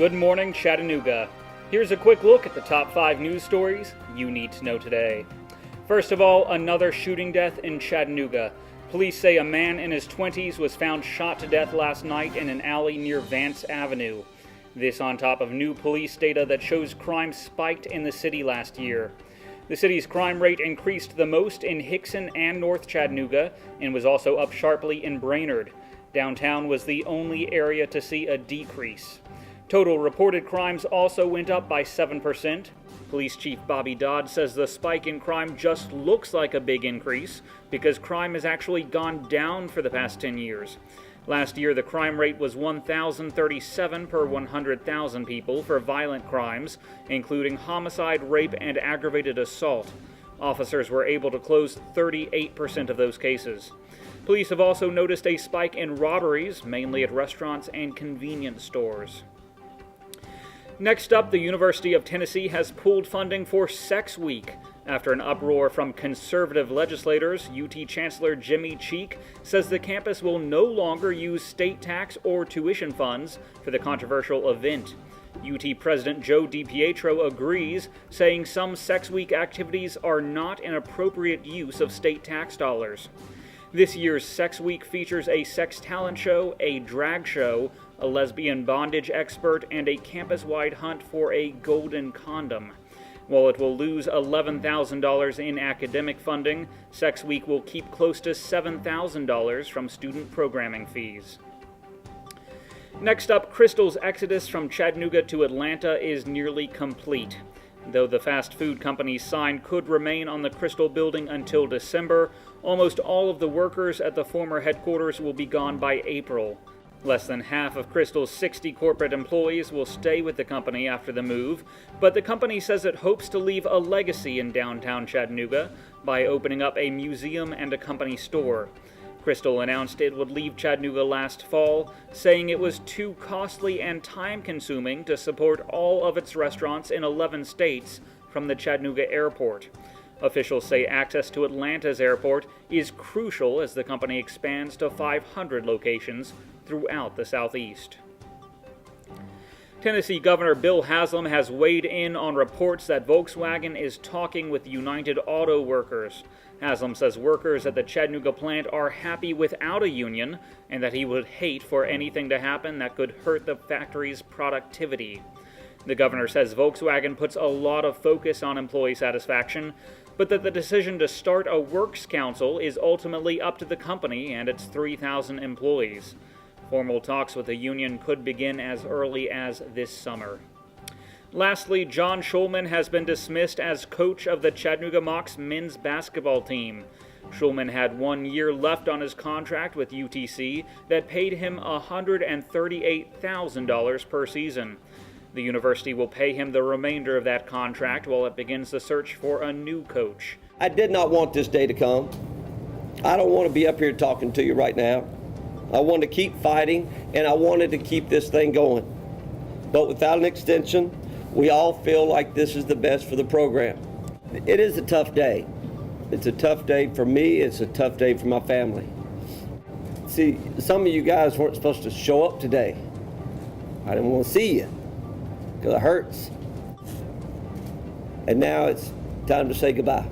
Good morning, Chattanooga. Here's a quick look at the top 5 news stories you need to know today. First of all, another shooting death in Chattanooga. Police say a man in his 20s was found shot to death last night in an alley near Vance Avenue. This on top of new police data that shows crime spiked in the city last year. The city's crime rate increased the most in Hixson and North Chattanooga and was also up sharply in Brainerd. Downtown was the only area to see a decrease. Total reported crimes also went up by 7%. Police Chief Bobby Dodd says the spike in crime just looks like a big increase because crime has actually gone down for the past 10 years. Last year, the crime rate was 1,037 per 100,000 people for violent crimes, including homicide, rape, and aggravated assault. Officers were able to close 38% of those cases. Police have also noticed a spike in robberies, mainly at restaurants and convenience stores. Next up, the University of Tennessee has pulled funding for Sex Week. After an uproar from conservative legislators, UT Chancellor Jimmy Cheek says the campus will no longer use state tax or tuition funds for the controversial event. UT President Joe DiPietro agrees, saying some Sex Week activities are not an appropriate use of state tax dollars. This year's Sex Week features a sex talent show, a drag show, a lesbian bondage expert, and a campus-wide hunt for a golden condom. While it will lose $11,000 in academic funding, Sex Week will keep close to $7,000 from student programming fees. Next up, Krystal's exodus from Chattanooga to Atlanta is nearly complete. Though the fast food company's sign could remain on the Krystal building until December, almost all of the workers at the former headquarters will be gone by April. Less than half of Krystal's 60 corporate employees will stay with the company after the move, but the company says it hopes to leave a legacy in downtown Chattanooga by opening up a museum and a company store. Krystal announced it would leave Chattanooga last fall, saying it was too costly and time-consuming to support all of its restaurants in 11 states from the Chattanooga airport. Officials say access to Atlanta's airport is crucial as the company expands to 500 locations throughout the Southeast. Tennessee Governor Bill Haslam has weighed in on reports that Volkswagen is talking with United Auto Workers. Haslam says workers at the Chattanooga plant are happy without a union and that he would hate for anything to happen that could hurt the factory's productivity. The governor says Volkswagen puts a lot of focus on employee satisfaction, but that the decision to start a works council is ultimately up to the company and its 3,000 employees. Formal talks with the union could begin as early as this summer. Lastly, John Shulman has been dismissed as coach of the Chattanooga Mocs men's basketball team. Shulman had 1 year left on his contract with UTC that paid him $138,000 per season. The university will pay him the remainder of that contract while it begins the search for a new coach. I did not want this day to come. I don't want to be up here talking to you right now. I wanted to keep fighting, and I wanted to keep this thing going. But without an extension, we all feel like this is the best for the program. It is a tough day. It's a tough day for me. It's a tough day for my family. See, some of you guys weren't supposed to show up today. I didn't want to see you because it hurts. And now it's time to say goodbye.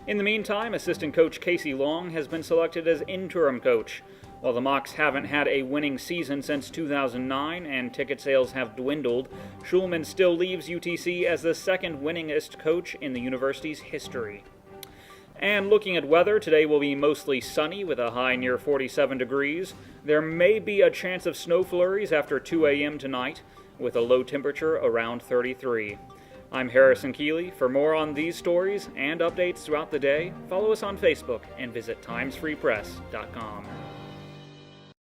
In the meantime, assistant coach Casey Long has been selected as interim coach. While the Mocs haven't had a winning season since 2009 and ticket sales have dwindled, Shulman still leaves UTC as the second winningest coach in the university's history. And looking at weather, today will be mostly sunny with a high near 47 degrees. There may be a chance of snow flurries after 2 a.m. tonight, with a low temperature around 33. I'm Harrison Keeley. For more on these stories and updates throughout the day, follow us on Facebook and visit timesfreepress.com.